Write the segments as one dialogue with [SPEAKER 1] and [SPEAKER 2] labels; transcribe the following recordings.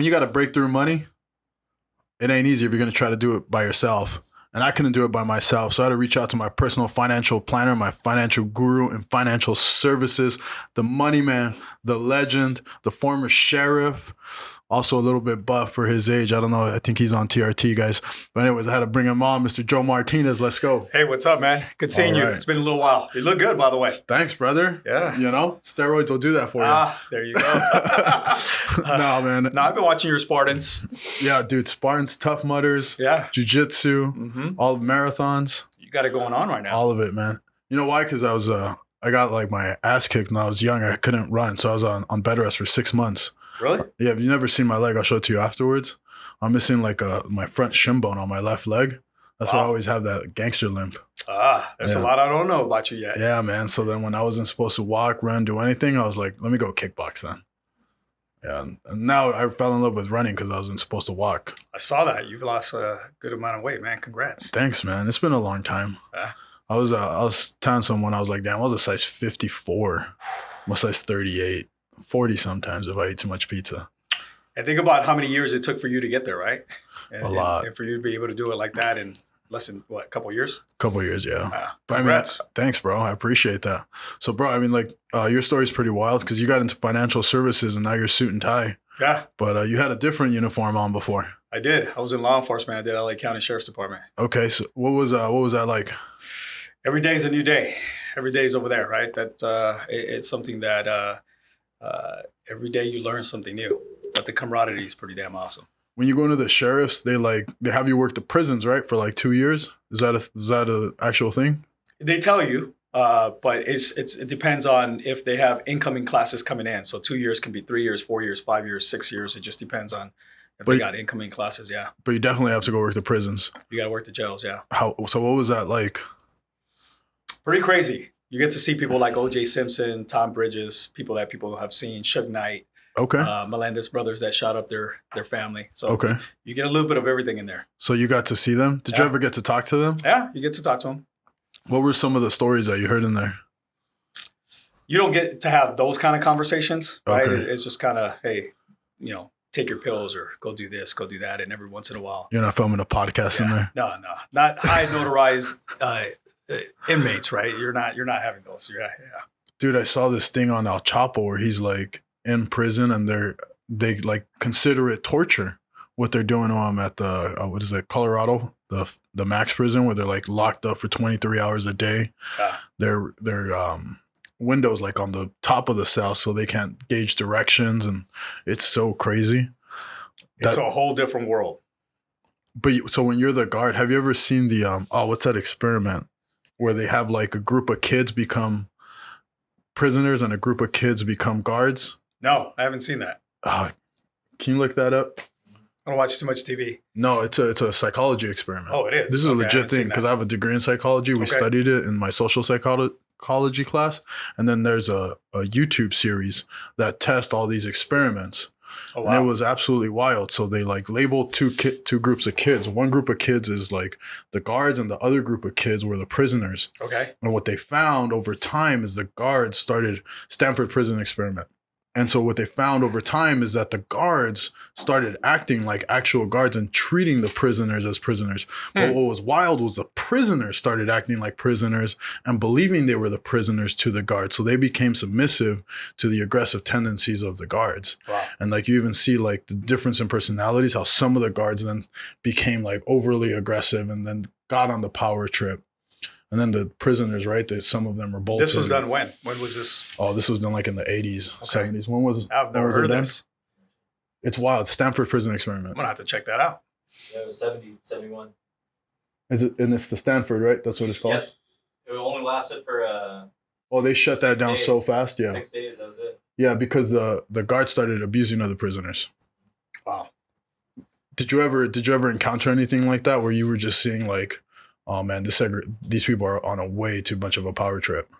[SPEAKER 1] when you got to break through money, it ain't easy if you're going to try to do it by yourself. And I couldn't do it by myself. So I had to reach out to my personal financial planner, my financial guru in financial services, the money man, the legend, the former sheriff, also a little bit buff for his age. I don't know. I think he's on TRT, guys. But anyways, I had to bring him on. Mr. Joe Martinez, let's go.
[SPEAKER 2] Hey, what's up, man? Good seeing you. It's been a little while. You look good, by the way.
[SPEAKER 1] Thanks, brother.
[SPEAKER 2] Yeah.
[SPEAKER 1] You know, steroids will do that for you.
[SPEAKER 2] There you go.
[SPEAKER 1] No, man.
[SPEAKER 2] No, I've been watching your Spartans.
[SPEAKER 1] Yeah, dude. Spartans, Tough Mudders, jiu-jitsu, all marathons.
[SPEAKER 2] You got it going on right now.
[SPEAKER 1] All of it, man. You know why? Because I got like my ass kicked when I was young. I couldn't run. So I was on bed rest for 6 months.
[SPEAKER 2] Really?
[SPEAKER 1] Yeah, if you've never seen my leg, I'll show it to you afterwards. I'm missing like my front shin bone on my left leg. That's why I always have that gangster limp.
[SPEAKER 2] There's a lot I don't know about you yet.
[SPEAKER 1] Yeah, man. So then when I wasn't supposed to walk, run, do anything, I was like, let me go kickbox then. Yeah, and now I fell in love with running because I wasn't supposed to walk.
[SPEAKER 2] I saw that. You've lost a good amount of weight, man. Congrats.
[SPEAKER 1] Thanks, man. It's been a long time. I was telling someone, I was like, damn, I was a size 54. I'm a size 38. 40 sometimes if I eat too much pizza.
[SPEAKER 2] And think about how many years it took for you to get there, right?
[SPEAKER 1] A lot.
[SPEAKER 2] And for you to be able to do it like that in less than, what, a couple of years?
[SPEAKER 1] Couple of years, yeah. But
[SPEAKER 2] congrats.
[SPEAKER 1] I mean, thanks, bro. I appreciate that. So, bro, I mean, like, your story's pretty wild because you got into financial services and now you're suit and tie.
[SPEAKER 2] Yeah.
[SPEAKER 1] But you had a different uniform on before.
[SPEAKER 2] I did. I was in law enforcement. I did LA County Sheriff's Department.
[SPEAKER 1] Okay. So what was that like?
[SPEAKER 2] Every day is a new day. Every day is over there, right? It's something that every day you learn something new. But the camaraderie is pretty damn awesome.
[SPEAKER 1] When you go into the sheriffs, they have you work the prisons, right, for like 2 years. Is that a actual thing? They
[SPEAKER 2] tell you, but it depends on if they have incoming classes coming in. So 2 years can be 3 years, 4 years, 5 years, 6 years. It just depends on if they got incoming classes. Yeah.
[SPEAKER 1] But you definitely have to go work the prisons.
[SPEAKER 2] You got to work the jails. Yeah.
[SPEAKER 1] So what was that like?
[SPEAKER 2] Pretty crazy. You get to see people like O.J. Simpson, Todd Bridges, people have seen, Suge Knight, Menendez brothers that shot up their family. So you get a little bit of everything in there.
[SPEAKER 1] So you got to see them? Did you ever get to talk to them?
[SPEAKER 2] Yeah, you get to talk to them.
[SPEAKER 1] What were some of the stories that you heard in there?
[SPEAKER 2] You don't get to have those kind of conversations, right? It's just kind of, hey, take your pills or go do this, go do that. And every once in a while.
[SPEAKER 1] You're not filming a podcast in there?
[SPEAKER 2] No. Not high notarized inmates, right? You're not having those. Yeah.
[SPEAKER 1] Dude, I saw this thing on El Chapo where he's like in prison and they like consider it torture what they're doing to him at the Colorado, the max prison where they're like locked up for 23 hours a day. Their windows like on the top of the cell so they can't gauge directions, and it's so crazy.
[SPEAKER 2] It's a whole different world.
[SPEAKER 1] But so when you're the guard, have you ever seen the what's that experiment where they have like a group of kids become prisoners and a group of kids become guards?
[SPEAKER 2] No, I haven't seen that.
[SPEAKER 1] Can you look that up?
[SPEAKER 2] I don't watch too much TV.
[SPEAKER 1] No, it's a psychology experiment.
[SPEAKER 2] Oh, it is?
[SPEAKER 1] This is a legit thing because I have a degree in psychology. We studied it in my social psychology class. And then there's a YouTube series that tests all these experiments. Oh, wow. And it was absolutely wild. So they like labeled two groups of kids. One group of kids is like the guards and the other group of kids were the prisoners.
[SPEAKER 2] Okay.
[SPEAKER 1] And what they found over time is the guards started Stanford prison experiment. And so what they found over time is that the guards started acting like actual guards and treating the prisoners as prisoners. But what was wild was the prisoners started acting like prisoners and believing they were the prisoners to the guards. So they became submissive to the aggressive tendencies of the guards.
[SPEAKER 2] Wow.
[SPEAKER 1] And like you even see like the difference in personalities, how some of the guards then became like overly aggressive and then got on the power trip. And then the prisoners, right? Some of them were bolted.
[SPEAKER 2] This was done when? When was this?
[SPEAKER 1] Oh, this was done like in the 80s, 70s. When was
[SPEAKER 2] I've never heard of this.
[SPEAKER 1] It's wild. Stanford prison experiment.
[SPEAKER 2] I'm going to have to check that out.
[SPEAKER 3] Yeah, it was 70, 71.
[SPEAKER 1] Is it? And it's the Stanford, right? That's what it's called?
[SPEAKER 3] Yep. It only lasted for...
[SPEAKER 1] they shut that down so fast? Yeah.
[SPEAKER 3] 6 days, that was it.
[SPEAKER 1] Yeah, because the guards started abusing other prisoners.
[SPEAKER 2] Wow.
[SPEAKER 1] Did you ever encounter anything like that where you were just seeing like, oh man, these people are on a way too much of a power trip?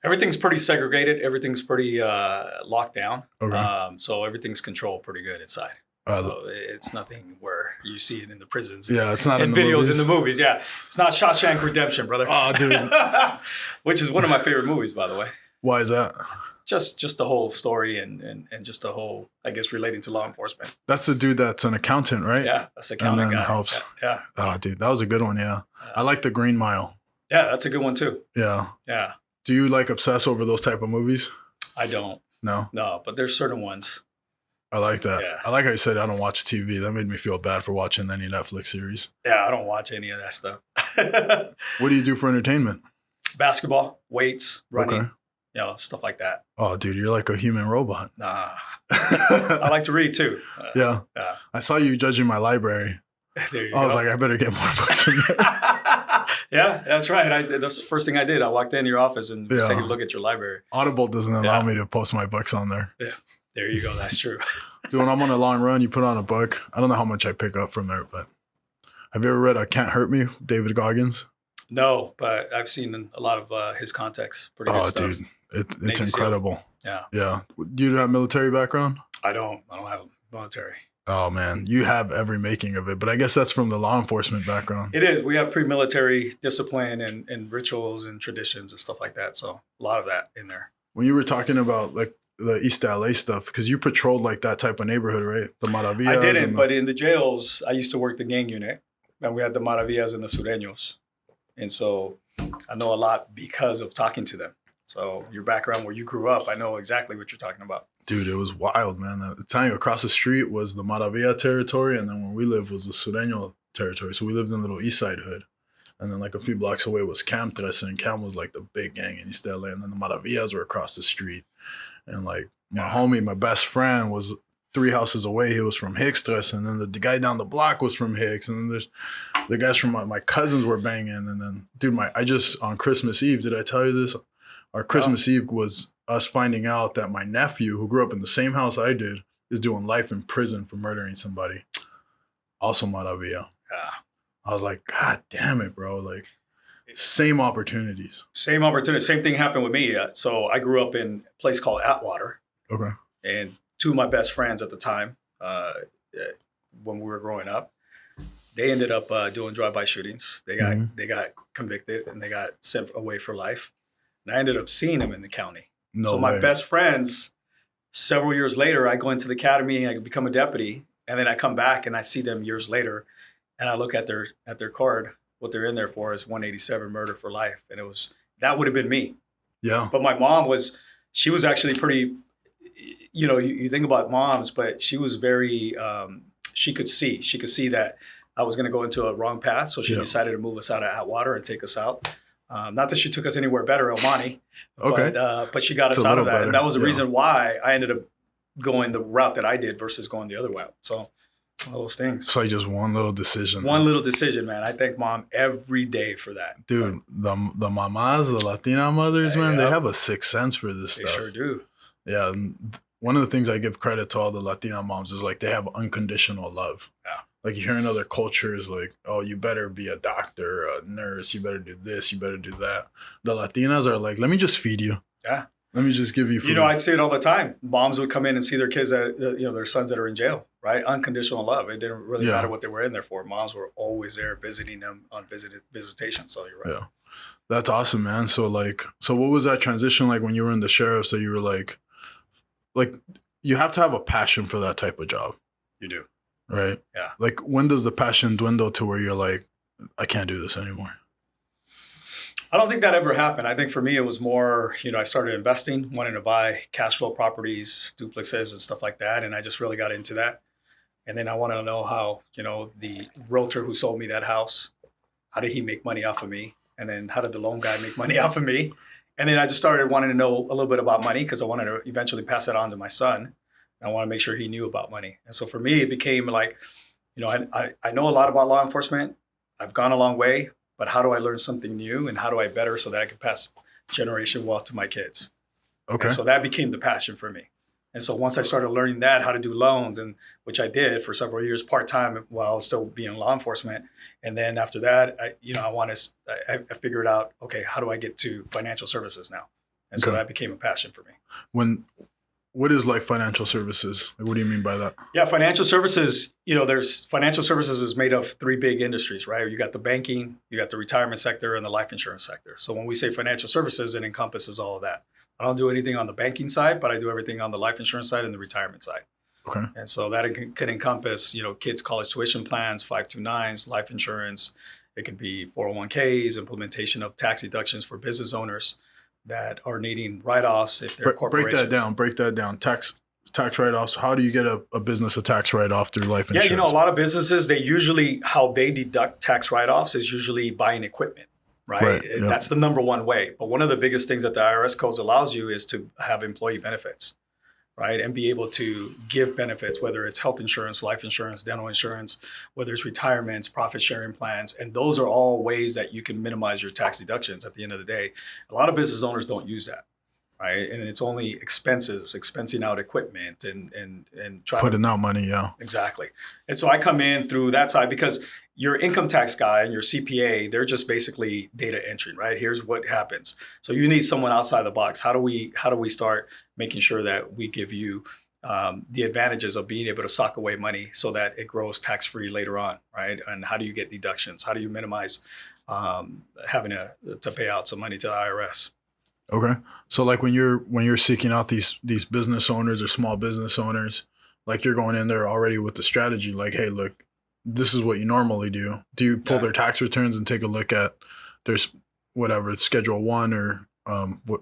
[SPEAKER 2] Everything's pretty segregated. Everything's pretty locked down.
[SPEAKER 1] Okay.
[SPEAKER 2] So everything's controlled pretty good inside. So it's nothing where you see it in the prisons.
[SPEAKER 1] Yeah, it's not in the
[SPEAKER 2] videos
[SPEAKER 1] movies.
[SPEAKER 2] In the movies. Yeah, it's not Shawshank Redemption, brother.
[SPEAKER 1] Oh, dude.
[SPEAKER 2] Which is one of my favorite movies, by the way.
[SPEAKER 1] Why is that?
[SPEAKER 2] Just the whole story and just the whole, I guess, relating to law enforcement.
[SPEAKER 1] That's the dude that's an accountant, right?
[SPEAKER 2] Yeah, that's accountant guy.
[SPEAKER 1] Helps.
[SPEAKER 2] Yeah.
[SPEAKER 1] Oh, dude, that was a good one. Yeah. I like The Green Mile.
[SPEAKER 2] Yeah, that's a good one too.
[SPEAKER 1] Yeah.
[SPEAKER 2] Yeah.
[SPEAKER 1] Do you like obsess over those type of movies?
[SPEAKER 2] I don't.
[SPEAKER 1] No.
[SPEAKER 2] No, but there's certain ones.
[SPEAKER 1] I like that.
[SPEAKER 2] Yeah.
[SPEAKER 1] I like how you said I don't watch TV. That made me feel bad for watching any Netflix series.
[SPEAKER 2] Yeah, I don't watch any of that stuff.
[SPEAKER 1] What do you do for entertainment?
[SPEAKER 2] Basketball, weights, running,
[SPEAKER 1] Okay.
[SPEAKER 2] Stuff like that.
[SPEAKER 1] Oh, dude, you're like a human robot.
[SPEAKER 2] Nah. I like to read too.
[SPEAKER 1] Yeah.
[SPEAKER 2] Yeah.
[SPEAKER 1] I saw you judging my library.
[SPEAKER 2] There you
[SPEAKER 1] I was
[SPEAKER 2] go.
[SPEAKER 1] like, I better get more books in there.
[SPEAKER 2] Yeah, that's right. That's the first thing I did. I walked into your office and just taking a look at your library.
[SPEAKER 1] Audible doesn't allow me to post my books on there.
[SPEAKER 2] Yeah. There you go. That's true.
[SPEAKER 1] Dude, when I'm on a long run, you put on a book. I don't know how much I pick up from there, but have you ever read Can't Hurt Me, David Goggins?
[SPEAKER 2] No, but I've seen a lot of his context. Pretty good stuff.
[SPEAKER 1] Dude, it's incredible.
[SPEAKER 2] Yeah.
[SPEAKER 1] Yeah. Do you have military background?
[SPEAKER 2] I don't have military.
[SPEAKER 1] Oh, man. You have every making of it, but I guess that's from the law enforcement background.
[SPEAKER 2] It is. We have pre-military discipline and rituals and traditions and stuff like that. So a lot of that in there.
[SPEAKER 1] When you were talking about like the East LA stuff, because you patrolled like that type of neighborhood, right? The Maravillas.
[SPEAKER 2] I didn't, but in the jails, I used to work the gang unit, and we had the Maravillas and the Sureños. And so I know a lot because of talking to them. So your background, where you grew up, I know exactly what you're talking about.
[SPEAKER 1] Dude, it was wild, man. The time across the street was the Maravilla territory, and then where we lived was the Sureño territory. So we lived in a little East Side hood. And then like a few blocks away was Cam Tres, and Cam was like the big gang in East LA. And then the Maravillas were across the street. And like my homie, my best friend, was 3 houses away. He was from Hicks Tres, and then the guy down the block was from Hicks. And then there's the guys from my cousins were banging. And then, dude, I just on Christmas Eve, did I tell you this? Our Christmas Eve was us finding out that my nephew, who grew up in the same house I did, is doing life in prison for murdering somebody. Also Maravilla.
[SPEAKER 2] Yeah.
[SPEAKER 1] I was like, God damn it, bro. Like, same opportunities.
[SPEAKER 2] Same opportunity. Same thing happened with me. So I grew up in a place called Atwater.
[SPEAKER 1] Okay.
[SPEAKER 2] And 2 of my best friends at the time, when we were growing up, they ended up doing drive-by shootings. They got convicted and they got sent away for life. And I ended up seeing them in the county.
[SPEAKER 1] No
[SPEAKER 2] my
[SPEAKER 1] way.
[SPEAKER 2] best friends, several years later, I go into the academy, I become a deputy, and then I come back and I see them years later, and I look at their card. What they're in there for is 187 murder for life, and that would have been me.
[SPEAKER 1] Yeah.
[SPEAKER 2] But my mom she was actually pretty. You think about moms, but she was very. She could see that I was going to go into a wrong path, so she decided to move us out of Atwater and take us out. Not that she took us anywhere better, Omani,
[SPEAKER 1] okay.
[SPEAKER 2] but she got us out of that. And that was the reason why I ended up going the route that I did versus going the other route. So one of those things.
[SPEAKER 1] So just one little decision.
[SPEAKER 2] One little decision, man. I thank mom every day for that.
[SPEAKER 1] Dude, the mamas, the Latina mothers, man, they have a sixth sense for this stuff.
[SPEAKER 2] They sure do.
[SPEAKER 1] Yeah. One of the things I give credit to all the Latina moms is like they have unconditional love.
[SPEAKER 2] Yeah.
[SPEAKER 1] Like you hear in other cultures, like, oh, you better be a doctor, a nurse, you better do this, you better do that. The Latinas are like, let me just feed you.
[SPEAKER 2] Yeah.
[SPEAKER 1] Let me just give you food.
[SPEAKER 2] I'd see it all the time. Moms would come in and see their kids, their sons that are in jail, right? Unconditional love. It didn't really matter what they were in there for. Moms were always there visiting them on visitation. So you're right. Yeah.
[SPEAKER 1] That's awesome, man. So what was that transition like when you were in the sheriff? So you were like you have to have a passion for that type of job.
[SPEAKER 2] You do.
[SPEAKER 1] Right?
[SPEAKER 2] Yeah.
[SPEAKER 1] Like when does the passion dwindle to where you're like, I can't do this anymore?
[SPEAKER 2] I don't think that ever happened. I think for me, it was more, I started investing, wanting to buy cash flow properties, duplexes and stuff like that. And I just really got into that. And then I wanted to know how, the realtor who sold me that house, how did he make money off of me? And then how did the loan guy make money off of me? And then I just started wanting to know a little bit about money because I wanted to eventually pass it on to my son. I want to make sure he knew about money. And so for me, it became like, I know a lot about law enforcement. I've gone a long way, but how do I learn something new and how do I better so that I can pass generation wealth to my kids? Okay. And so that became the passion for me. And so once I started learning that, how to do loans, and which I did for several years part-time while still being in law enforcement. And then after that, I figured out, okay, how do I get to financial services now? And so that became a passion for me.
[SPEAKER 1] What is like financial services? Like, what do you mean by that?
[SPEAKER 2] Yeah, financial services, there's financial services is made of 3 big industries, right? You got the banking, you got the retirement sector, and the life insurance sector. So when we say financial services, it encompasses all of that. I don't do anything on the banking side, but I do everything on the life insurance side and the retirement side.
[SPEAKER 1] Okay.
[SPEAKER 2] And so that can encompass, kids' college tuition plans, 529s, life insurance. It could be 401ks, implementation of tax deductions for business owners that are needing write-offs if they're corporations.
[SPEAKER 1] Break that down. Tax write-offs. How do you get a business a tax write-off through life insurance?
[SPEAKER 2] Yeah, a lot of businesses, how they deduct tax write-offs is usually buying equipment, right?
[SPEAKER 1] Yeah.
[SPEAKER 2] That's the number one way. But one of the biggest things that the IRS codes allows you is to have employee benefits, right? And be able to give benefits, whether it's health insurance, life insurance, dental insurance, whether it's retirements, profit sharing plans. And those are all ways that you can minimize your tax deductions at the end of the day. A lot of business owners don't use that, right? And it's only expensing out equipment and trying
[SPEAKER 1] putting out money, yeah.
[SPEAKER 2] Exactly. And so I come in through that side because your income tax guy and your CPA, they're just basically data entry, right? Here's what happens. So you need someone outside the box. How do we start making sure that we give you the advantages of being able to sock away money so that it grows tax-free later on, right? And how do you get deductions? How do you minimize having to pay out some money to the IRS?
[SPEAKER 1] Okay. So like when you're seeking out these business owners or small business owners, like you're going in there already with the strategy, like, hey, look, this is what you normally do. Do you pull their tax returns and take a look at there's whatever Schedule 1 or what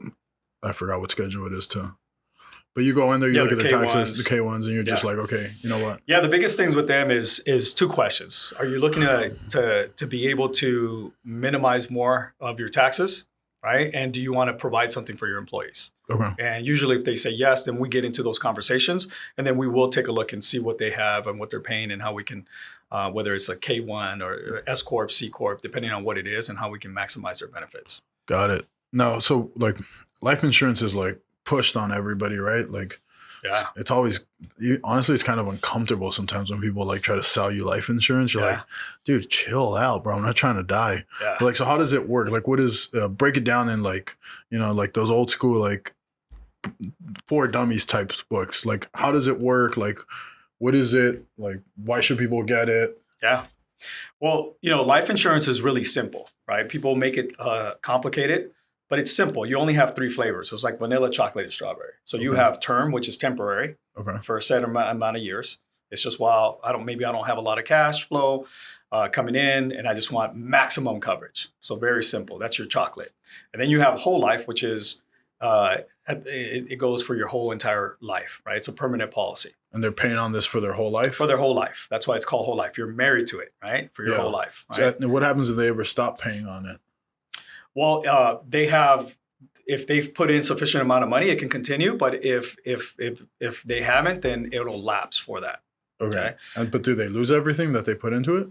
[SPEAKER 1] I forgot what schedule it is too. But you go in there, you look at the taxes, the K1s, and you're just like, okay, you know what?
[SPEAKER 2] Yeah, the biggest things with them is two questions. Are you looking to be able to minimize more of your taxes, right? And do you want to provide something for your employees?
[SPEAKER 1] Okay.
[SPEAKER 2] And usually if they say yes, then we get into those conversations, and then we will take a look and see what they have and what they're paying and how we can, whether it's a K1 or S Corp, C Corp, depending on what it is, and how we can maximize their benefits.
[SPEAKER 1] Got it. No, so like life insurance is like pushed on everybody, right? Like, yeah, it's always, honestly, it's kind of uncomfortable sometimes when people like try to sell you life insurance. You're like, dude, chill out, bro. I'm not trying to die. Yeah. But like, so how does it work? Like, what is, break it down in like, like those old school, like for dummies type books. Like, how does it work? Like, what is it? Like, why should people get it?
[SPEAKER 2] Yeah. Well, life insurance is really simple, right? People make it complicated. But it's simple. You only have 3 flavors. So it's like vanilla, chocolate, and strawberry. So you have term, which is temporary for a set amount of years. It's just, well, I don't have a lot of cash flow coming in, and I just want maximum coverage. So very simple. That's your chocolate. And then you have whole life, which is it goes for your whole entire life, right? It's a permanent policy.
[SPEAKER 1] And they're paying on this for their whole life?
[SPEAKER 2] For their whole life. That's why it's called whole life. You're married to it, right? For your whole life. Right?
[SPEAKER 1] So what happens if they ever stop paying on it?
[SPEAKER 2] Well, if they've put in sufficient amount of money, it can continue. But if they haven't, then it'll lapse for that.
[SPEAKER 1] Okay. But do they lose everything that they put into it?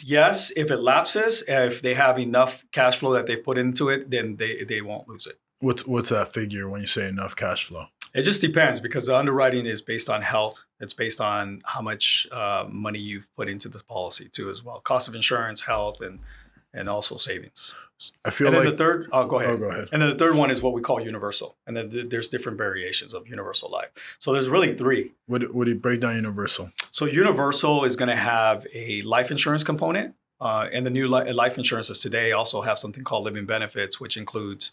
[SPEAKER 2] Yes. If it lapses, if they have enough cash flow that they've put into it, then they won't lose it.
[SPEAKER 1] What's that figure when you say enough cash flow?
[SPEAKER 2] It just depends because the underwriting is based on health. It's based on how much money you've put into this policy too, as well. Cost of insurance, health, and also savings.
[SPEAKER 1] I feel
[SPEAKER 2] and then
[SPEAKER 1] like
[SPEAKER 2] the third. Oh, go ahead.
[SPEAKER 1] Oh, go ahead.
[SPEAKER 2] And then the third one is what we call universal, and then there's different variations of universal life. So there's really 3.
[SPEAKER 1] What do you break down universal?
[SPEAKER 2] So universal is going to have a life insurance component, and the new life insurances today also have something called living benefits, which includes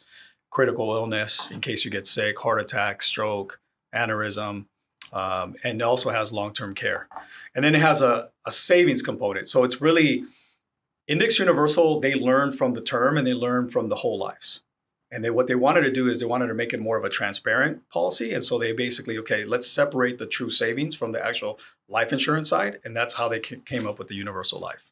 [SPEAKER 2] critical illness in case you get sick, heart attack, stroke, aneurysm, and it also has long-term care. And then it has a savings component. So it's really Index Universal, they learn from the term and they learn from the whole lives. And what they wanted to do is they wanted to make it more of a transparent policy. And so they basically, okay, let's separate the true savings from the actual life insurance side. And that's how they came up with the universal life.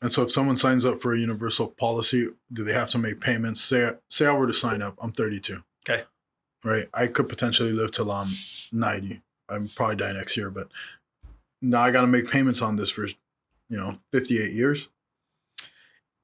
[SPEAKER 1] And so if someone signs up for a universal policy, do they have to make payments? Say I were to sign up, I'm 32.
[SPEAKER 2] Okay.
[SPEAKER 1] Right. I could potentially live till I'm 90. I'm probably die next year, but now I got to make payments on this for, 58 years.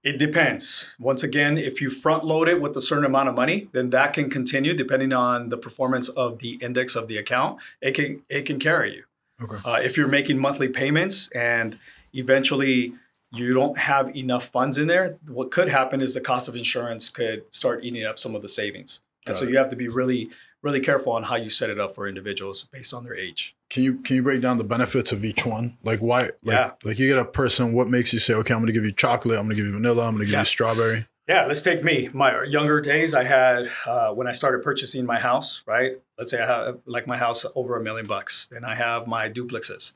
[SPEAKER 2] It depends. Once again, if you front load it with a certain amount of money, then that can continue depending on the performance of the index of the account. It can carry you.
[SPEAKER 1] Okay.
[SPEAKER 2] If you're making monthly payments and eventually you don't have enough funds in there, what could happen is the cost of insurance could start eating up some of the savings. And so you have to be really, really careful on how you set it up for individuals based on their age.
[SPEAKER 1] Can you break down the benefits of each one? Like why? Like you get a person, what makes you say, okay, I'm going to give you chocolate, I'm going to give you vanilla, I'm going to give you strawberry?
[SPEAKER 2] Yeah, let's take me. My younger days, I had when I started purchasing my house, right? Let's say I have like my house over $1 million. Then I have my duplexes.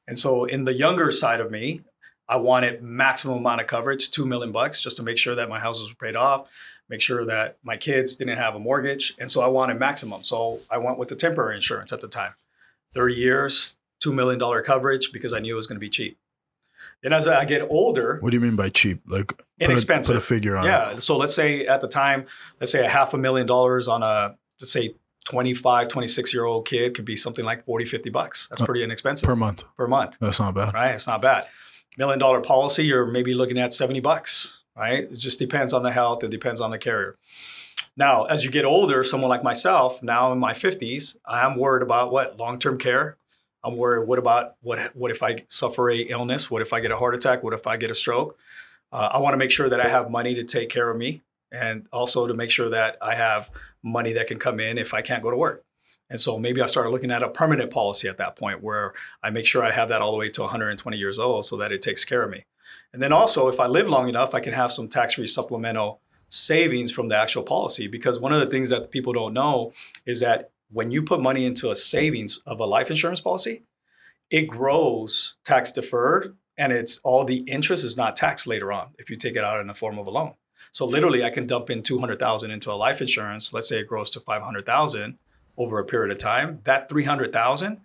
[SPEAKER 2] And so in the younger side of me, I wanted maximum amount of coverage, $2 million, just to make sure that my houses were paid off, make sure that my kids didn't have a mortgage. And so I wanted maximum. So I went with the temporary insurance at the time, 30 years, $2 million coverage because I knew it was going to be cheap. And as I get older,
[SPEAKER 1] what do you mean by cheap? Like
[SPEAKER 2] inexpensive.
[SPEAKER 1] Put a figure on it.
[SPEAKER 2] Yeah. So let's say at the time, let's say $500,000 on a, let's say 25, 26-year-old kid could be something like $40-50. That's pretty inexpensive.
[SPEAKER 1] Per month.
[SPEAKER 2] That's
[SPEAKER 1] not bad.
[SPEAKER 2] Right. It's not bad. $1 million policy, you're maybe looking at $70, right? It just depends on the health. It depends on the carrier. Now, as you get older, someone like myself, now in my 50s, I'm worried about what? Long-term care. I'm worried, what if I suffer a illness? What if I get a heart attack? What if I get a stroke? I want to make sure that I have money to take care of me, and also to make sure that I have money that can come in if I can't go to work. And so maybe I started looking at a permanent policy at that point where I make sure I have that all the way to 120 years old so that it takes care of me. And then also, if I live long enough, I can have some tax-free supplemental savings from the actual policy. Because one of the things that people don't know is that when you put money into a savings of a life insurance policy, it grows tax deferred, and it's all the interest is not taxed later on if you take it out in the form of a loan. So literally I can dump in 200,000 into a life insurance. Let's say it grows to 500,000 over a period of time. That 300,000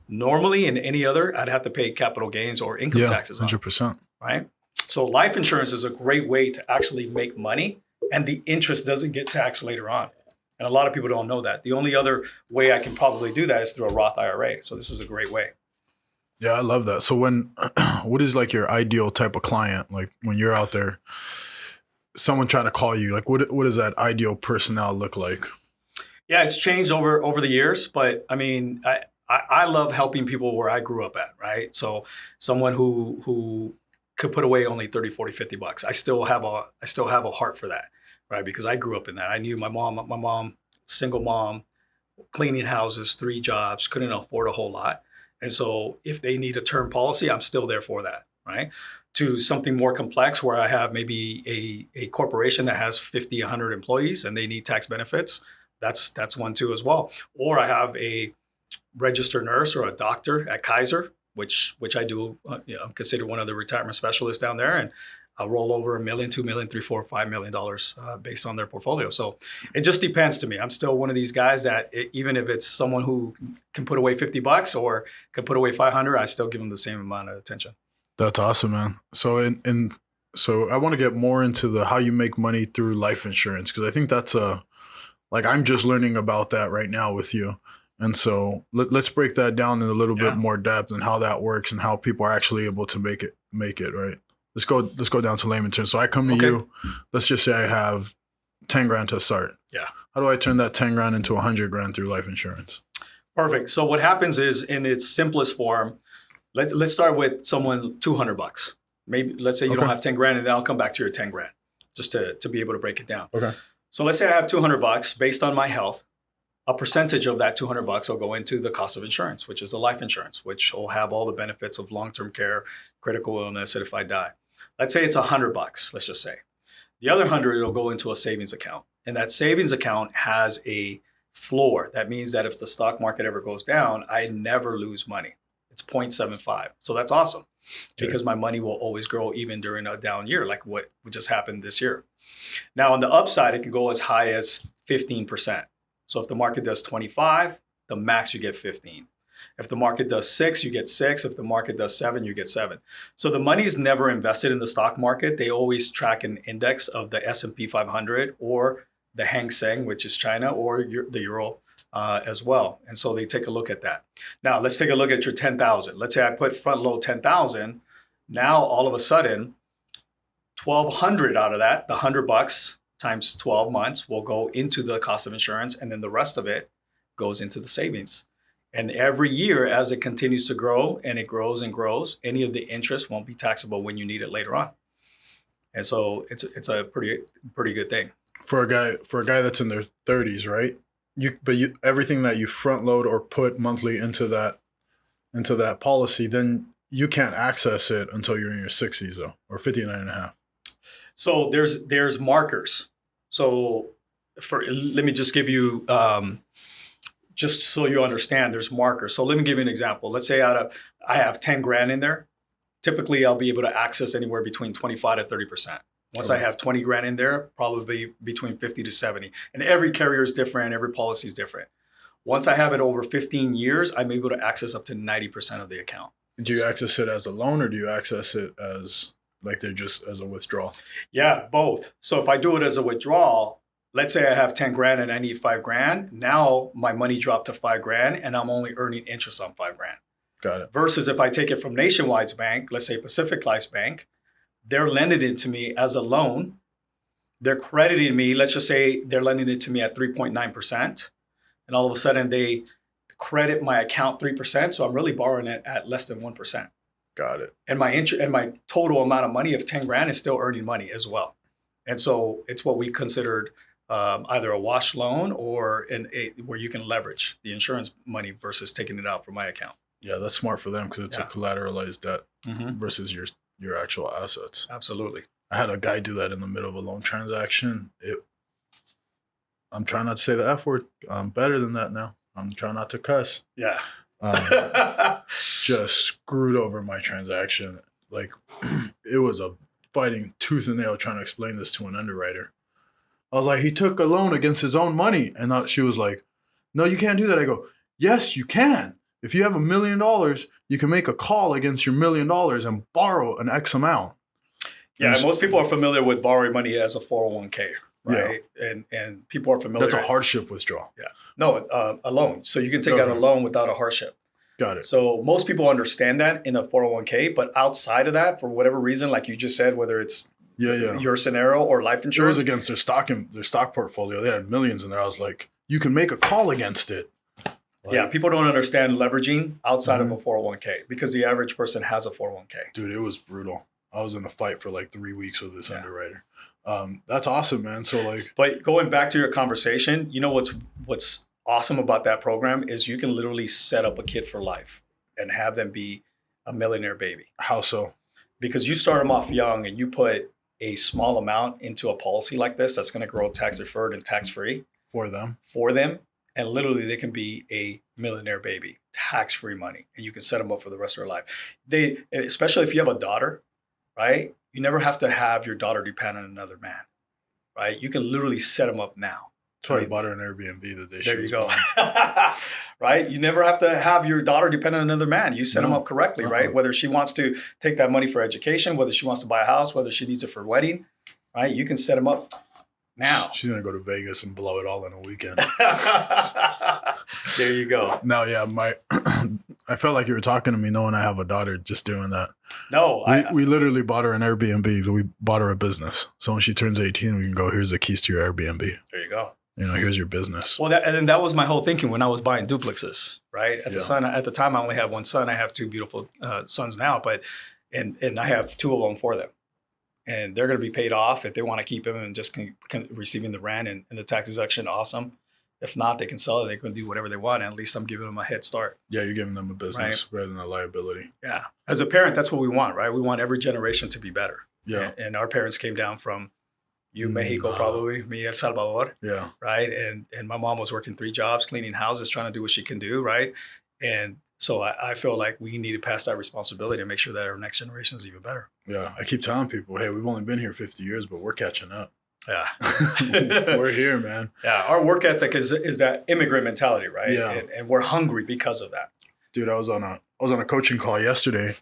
[SPEAKER 2] normally in any other, I'd have to pay capital gains or income taxes on.
[SPEAKER 1] 100%.
[SPEAKER 2] Right? So life insurance is a great way to actually make money, and the interest doesn't get taxed later on. And a lot of people don't know that. The only other way I can probably do that is through a Roth IRA. So this is a great way.
[SPEAKER 1] Yeah, I love that. So what is like your ideal type of client? Like when you're out there, someone trying to call you, like what does that ideal personnel look like?
[SPEAKER 2] Yeah, it's changed over the years, but I mean, I love helping people where I grew up at, right? So someone who could put away only 30, 40, $50. I still have a heart for that, right? Because I grew up in that. I knew my mom, single mom, cleaning houses, 3 jobs, couldn't afford a whole lot. And so if they need a term policy, I'm still there for that, right? To something more complex where I have maybe a corporation that has 50, 100 employees and they need tax benefits, that's one too as well. Or I have a registered nurse or a doctor at Kaiser, which I do. I'm considered one of the retirement specialists down there, and I'll roll over $1 million, $2 million, $3 million, $4 million, $5 million based on their portfolio. So it just depends to me. I'm still one of these guys that even if it's someone who can put away $50 or can put away 500, I still give them the same amount of attention.
[SPEAKER 1] That's awesome, man. So so I want to get more into how you make money through life insurance, because I think that's like I'm just learning about that right now with you. And so let's break that down in a little bit more depth and how that works and how people are actually able to make it, right? Let's go down to layman terms. So I come to you, let's just say I have 10 grand to start.
[SPEAKER 2] Yeah.
[SPEAKER 1] How do I turn that 10 grand into 100 grand through life insurance?
[SPEAKER 2] Perfect. So what happens is, in its simplest form, let's start with someone $200. Maybe let's say you don't have 10 grand, and then I'll come back to your 10 grand just to be able to break it down.
[SPEAKER 1] Okay.
[SPEAKER 2] So let's say I have $200 based on my health. A percentage of that $200 will go into the cost of insurance, which is the life insurance, which will have all the benefits of long-term care, critical illness, and if I die. Let's say it's $100, let's just say. The other 100 will go into a savings account. And that savings account has a floor. That means that if the stock market ever goes down, I never lose money. It's 0.75. So that's awesome because my money will always grow even during a down year, like what just happened this year. Now on the upside, it can go as high as 15%. So if the market does 25, the max you get 15. If the market does 6, you get 6. If the market does 7, you get 7. So the money is never invested in the stock market. They always track an index of the S&P 500 or the Hang Seng, which is China, or the Euro as well. And so they take a look at that. Now let's take a look at your 10,000. Let's say I put front load 10,000. Now all of a sudden, 1,200 out of that, the $100 times 12 months will go into the cost of insurance, and then the rest of it goes into the savings. And every year, as it continues to grow and it grows and grows, any of the interest won't be taxable when you need it later on. And so it's a pretty good thing
[SPEAKER 1] for a guy that's in their 30s, right? But everything that you front load or put monthly into that policy, then you can't access it until you're in your 60s though, or 59 and a half.
[SPEAKER 2] So there's markers. So let me just give you just so you understand, there's markers. So let me give you an example. Let's say I have 10 grand in there. Typically, I'll be able to access anywhere between 25 to 30%. Once I have 20 grand in there, probably between 50 to 70. And every carrier is different. Every policy is different. Once I have it over 15 years, I'm able to access up to 90% of the account.
[SPEAKER 1] Do you access it as a loan or do you access it as like they're just as a withdrawal?
[SPEAKER 2] Yeah, both. So if I do it as a withdrawal, let's say I have 10 grand and I need 5 grand. Now my money dropped to 5 grand and I'm only earning interest on 5 grand.
[SPEAKER 1] Got it.
[SPEAKER 2] Versus if I take it from Nationwide's bank, let's say Pacific Life's bank, they're lending it to me as a loan. They're crediting me. Let's just say they're lending it to me at 3.9%. And all of a sudden they credit my account 3%. So I'm really borrowing it at less than 1%.
[SPEAKER 1] Got it.
[SPEAKER 2] And my total amount of money of 10 grand is still earning money as well. And so it's what we considered either a wash loan or where you can leverage the insurance money versus taking it out from my account.
[SPEAKER 1] Yeah, that's smart for them because it's a collateralized debt versus your actual assets.
[SPEAKER 2] Absolutely.
[SPEAKER 1] I had a guy do that in the middle of a loan transaction. I'm trying not to say the F word. I'm better than that now. I'm trying not to cuss.
[SPEAKER 2] Yeah.
[SPEAKER 1] Just screwed over my transaction. Like it was a fighting tooth and nail trying to explain this to an underwriter. I was like, he took a loan against his own money. And she was like, no, you can't do that. I go, yes, you can. If you have $1 million, you can make a call against your $1 million and borrow an X amount.
[SPEAKER 2] Yeah, most people are familiar with borrowing money as a 401k, right? Yeah. And people are familiar.
[SPEAKER 1] That's a hardship withdrawal.
[SPEAKER 2] Yeah. No, a loan. So you can take out a loan without a hardship.
[SPEAKER 1] Got it.
[SPEAKER 2] So most people understand that in a 401k, but outside of that, for whatever reason, like you just said, whether it's your scenario or life insurance.
[SPEAKER 1] It was against their stock portfolio. They had millions in there. I was like, you can make a call against it.
[SPEAKER 2] Yeah, people don't understand leveraging outside of a 401k because the average person has a 401k.
[SPEAKER 1] Dude, it was brutal. I was in a fight for like 3 weeks with this underwriter. That's awesome, man. So
[SPEAKER 2] but going back to your conversation, you know what's awesome about that program is you can literally set up a kid for life and have them be a millionaire baby.
[SPEAKER 1] How so?
[SPEAKER 2] Because you start them off young and you put a small amount into a policy like this that's going to grow tax deferred and tax free
[SPEAKER 1] for them.
[SPEAKER 2] And literally they can be a millionaire baby, tax-free money, and you can set them up for the rest of their life. Especially if you have a daughter, right? You never have to have your daughter depend on another man, right? You can literally set them up now.
[SPEAKER 1] That's why I bought her an Airbnb the day she was born.
[SPEAKER 2] Right? You never have to have your daughter depend on another man. You set them up correctly, right? Whether she wants to take that money for education, whether she wants to buy a house, whether she needs it for a wedding, right? You can set them up now.
[SPEAKER 1] She's going to go to Vegas and blow it all in a weekend.
[SPEAKER 2] There you go.
[SPEAKER 1] No, yeah, I felt like you were talking to me knowing I have a daughter just doing that.
[SPEAKER 2] No.
[SPEAKER 1] We literally bought her an Airbnb. We bought her a business. So when she turns 18, we can go, here's the keys to your Airbnb.
[SPEAKER 2] There you go.
[SPEAKER 1] Here's your business.
[SPEAKER 2] Well, that was my whole thinking when I was buying duplexes, right? At the time, I only had one son. I have two beautiful sons now, and I have two of them for them. And they're going to be paid off if they want to keep them and just receiving the rent and the tax deduction. Awesome. If not, they can sell it. They can do whatever they want. And at least I'm giving them a head start.
[SPEAKER 1] Yeah, you're giving them a business rather than a liability.
[SPEAKER 2] Yeah. As a parent, that's what we want, right? We want every generation to be better.
[SPEAKER 1] Yeah.
[SPEAKER 2] And our parents came down from Mexico, probably, me, El Salvador.
[SPEAKER 1] Yeah.
[SPEAKER 2] Right. And my mom was working 3 jobs, cleaning houses, trying to do what she can do. Right. And so I feel like we need to pass that responsibility and make sure that our next generation is even better.
[SPEAKER 1] Yeah. I keep telling people, hey, we've only been here 50 years, but we're catching up.
[SPEAKER 2] Yeah.
[SPEAKER 1] We're here, man.
[SPEAKER 2] Yeah. Our work ethic is that immigrant mentality, right?
[SPEAKER 1] Yeah.
[SPEAKER 2] And we're hungry because of that.
[SPEAKER 1] Dude, I was on a coaching call yesterday,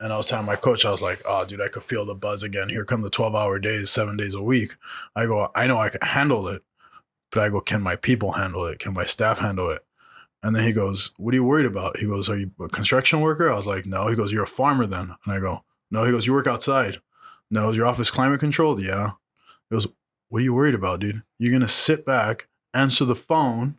[SPEAKER 1] and I was telling my coach, I was like, oh, dude, I could feel the buzz again. Here come the 12-hour days, 7 days a week. I go, I know I can handle it, but I go, can my people handle it? Can my staff handle it? And then he goes, what are you worried about? He goes, are you a construction worker? I was like, no. He goes, you're a farmer then. And I go, no. He goes, you work outside. No. Is your office climate controlled? Yeah. He goes, what are you worried about, dude? You're going to sit back, answer the phone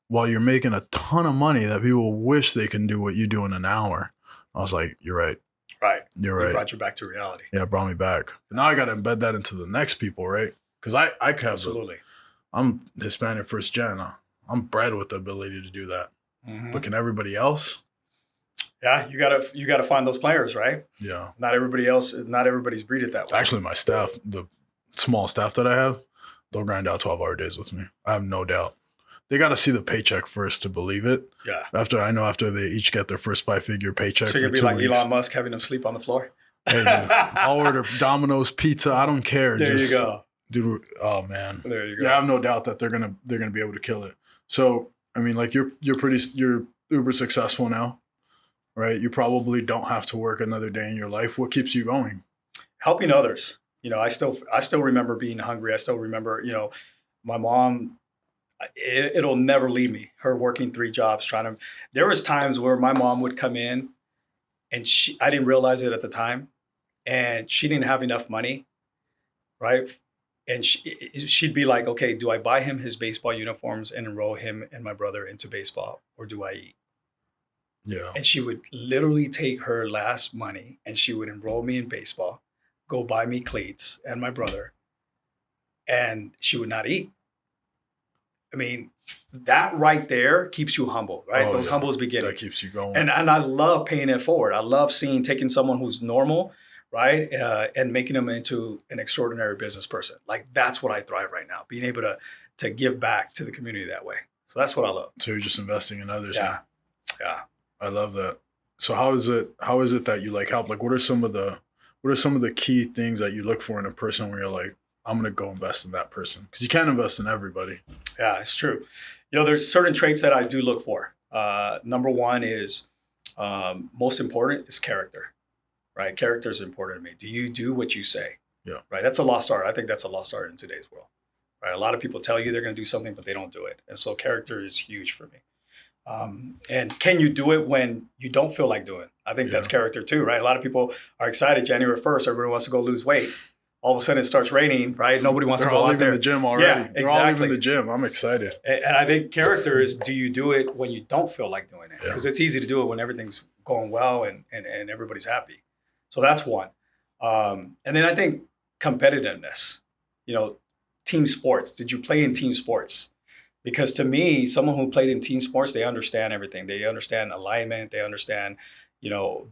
[SPEAKER 1] while you're making a ton of money that people wish they can do what you do in an hour. I was like, you're right.
[SPEAKER 2] Right.
[SPEAKER 1] You're right.
[SPEAKER 2] It brought you back to reality.
[SPEAKER 1] Yeah, it brought me back. But now I got to embed that into the next people, right? Because I have
[SPEAKER 2] Absolutely.
[SPEAKER 1] I'm Hispanic first gen. I'm bred with the ability to do that.
[SPEAKER 2] Mm-hmm.
[SPEAKER 1] But can everybody else?
[SPEAKER 2] Yeah, you gotta find those players, right?
[SPEAKER 1] Yeah.
[SPEAKER 2] Not everybody's breeded that way.
[SPEAKER 1] Actually, my staff, the small staff that I have, they'll grind out 12-hour days with me. I have no doubt. They got to see the paycheck first to believe it.
[SPEAKER 2] Yeah.
[SPEAKER 1] After they each get their first 5-figure paycheck,
[SPEAKER 2] so you'll be like Elon Musk having them sleep on the floor.
[SPEAKER 1] Hey, dude, I'll order Domino's pizza. I don't care.
[SPEAKER 2] There you go,
[SPEAKER 1] dude. Oh man.
[SPEAKER 2] There you go.
[SPEAKER 1] Yeah, I have no doubt that they're gonna be able to kill it. So I mean, like you're uber successful now, right? You probably don't have to work another day in your life. What keeps you going?
[SPEAKER 2] Helping others. I still remember being hungry. I still remember, my mom. It'll never leave me. Her working 3 jobs, there was times where my mom would come in and I didn't realize it at the time, and she didn't have enough money, right? And she'd be like, okay, do I buy him his baseball uniforms and enroll him and my brother into baseball, or do I eat?
[SPEAKER 1] Yeah.
[SPEAKER 2] And she would literally take her last money and she would enroll me in baseball, go buy me cleats and my brother, and she would not eat. I mean, that right there keeps you humble, right? Those humble beginnings.
[SPEAKER 1] That keeps you going.
[SPEAKER 2] And I love paying it forward. I love taking someone who's normal, right, and making them into an extraordinary business person. Like, that's what I thrive right now, being able to give back to the community that way. So that's what I love.
[SPEAKER 1] So you're just investing in others.
[SPEAKER 2] Yeah.
[SPEAKER 1] Now.
[SPEAKER 2] Yeah.
[SPEAKER 1] I love that. So how is it that you like help? Like, what are some of the key things that you look for in a person where you're like, I'm going to go invest in that person? Because you can't invest in everybody.
[SPEAKER 2] Yeah, it's true. There's certain traits that I do look for. Number one is, most important is character, right? Character is important to me. Do you do what you say?
[SPEAKER 1] Yeah.
[SPEAKER 2] Right. That's a lost art. I think that's a lost art in today's world, right? A lot of people tell you they're going to do something, but they don't do it. And so character is huge for me. And can you do it when you don't feel like doing it? I think that's character too, right? A lot of people are excited. January 1st, everybody wants to go lose weight. All of a sudden it starts raining, right? Nobody wants to go out there.
[SPEAKER 1] They're all leaving the gym already.
[SPEAKER 2] Yeah, exactly.
[SPEAKER 1] They're all leaving the gym. I'm excited.
[SPEAKER 2] And I think character is, do you do it when you don't feel like doing it? Because it's easy to do it when everything's going well and everybody's happy. So that's one. And then I think competitiveness, team sports. Did you play in team sports? Because to me, someone who played in team sports, they understand everything. They understand alignment. They understand,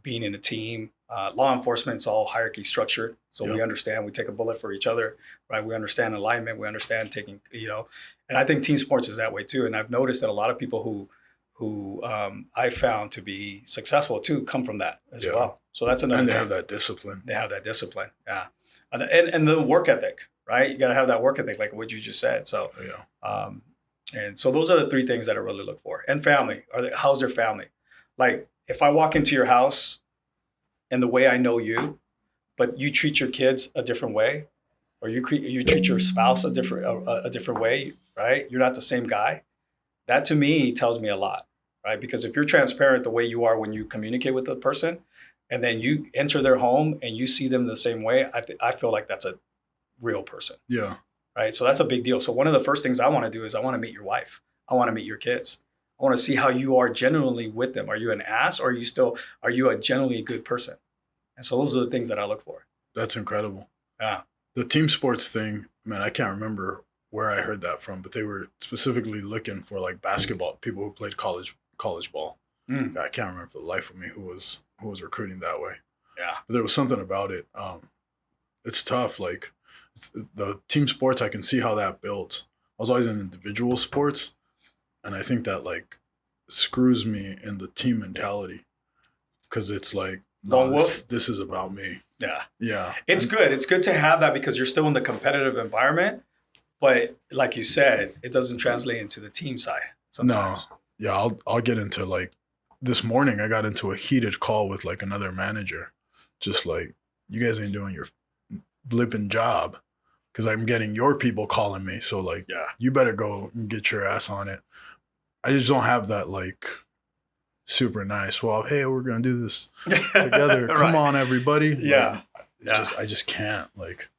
[SPEAKER 2] being in a team. Law enforcement is all hierarchy structured. So we understand, we take a bullet for each other, right? We understand alignment. We understand taking, and I think team sports is that way too. And I've noticed that a lot of people who I found to be successful too come from that as well. So that's another.
[SPEAKER 1] And they have that discipline.
[SPEAKER 2] Yeah. And the work ethic, right? You got to have that work ethic, like what you just said. So, and so those are the 3 things that I really look for. And family. How's their family? Like, if I walk into your house and the way I know you, but you treat your kids a different way, or you treat your spouse a different way, right? You're not the same guy. That to me tells me a lot, right? Because if you're transparent the way you are when you communicate with the person, and then you enter their home and you see them the same way, I feel like that's a real person.
[SPEAKER 1] Yeah.
[SPEAKER 2] Right. So that's a big deal. So one of the first things I want to do is I want to meet your wife. I want to meet your kids. I want to see how you are genuinely with them. Are you an ass, or are you a genuinely good person? And so those are the things that I look for.
[SPEAKER 1] That's incredible.
[SPEAKER 2] Yeah.
[SPEAKER 1] The team sports thing, man, I can't remember where I heard that from, but they were specifically looking for like basketball, people who played college ball. I can't remember for the life of me who was recruiting that way.
[SPEAKER 2] Yeah.
[SPEAKER 1] But there was something about it. It's tough. Like the team sports, I can see how that builds. I was always in individual sports, and I think that like screws me in the team mentality, because it's like, no, this is about me.
[SPEAKER 2] Yeah.
[SPEAKER 1] Yeah.
[SPEAKER 2] It's good. It's good to have that because you're still in the competitive environment. But like you said, it doesn't translate into the team side sometimes.
[SPEAKER 1] No. Yeah, I'll get into like this morning I got into a heated call with like another manager. Just like, you guys ain't doing your blipping job, because I'm getting your people calling me. So like, you better go and get your ass on it. I just don't have that like super nice, well, hey, we're going to do this together.
[SPEAKER 2] Right.
[SPEAKER 1] Come on, everybody.
[SPEAKER 2] Yeah.
[SPEAKER 1] Like, I just can't like,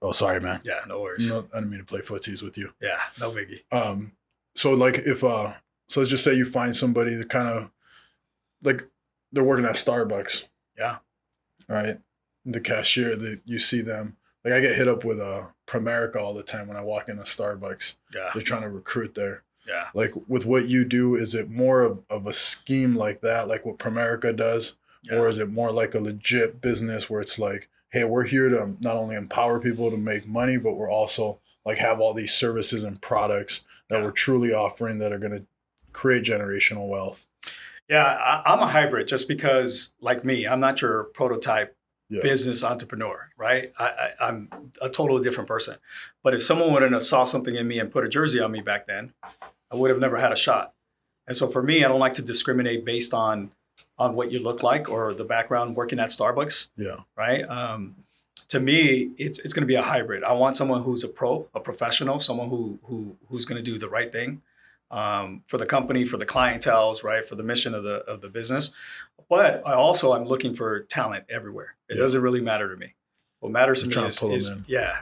[SPEAKER 1] oh, sorry, man.
[SPEAKER 2] Yeah, no worries.
[SPEAKER 1] No, I didn't mean to play footsies with you.
[SPEAKER 2] Yeah, no biggie.
[SPEAKER 1] So like if, so let's just say you find somebody that kind of like they're working at Starbucks.
[SPEAKER 2] Yeah.
[SPEAKER 1] Right. The cashier, you see them. Like I get hit up with Primerica all the time when I walk into Starbucks.
[SPEAKER 2] Yeah.
[SPEAKER 1] They're trying to recruit there.
[SPEAKER 2] Yeah.
[SPEAKER 1] Like with what you do, is it more of a scheme like that, like what Primerica does? Yeah. Or is it more like a legit business where it's like, hey, we're here to not only empower people to make money, but we're also like have all these services and products that we're truly offering that are going to create generational wealth?
[SPEAKER 2] Yeah, I'm a hybrid just because, like me, I'm not your prototype business entrepreneur, right? I'm a totally different person. But if someone wouldn't have saw something in me and put a jersey on me back then, I would have never had a shot. And so for me, I don't like to discriminate based on what you look like or the background working at Starbucks.
[SPEAKER 1] Yeah.
[SPEAKER 2] Right. To me, it's going to be a hybrid. I want someone who's a professional, someone who's going to do the right thing for the company, for the clientele, right, for the mission of the business. But I'm looking for talent everywhere. It doesn't really matter to me. What matters to me is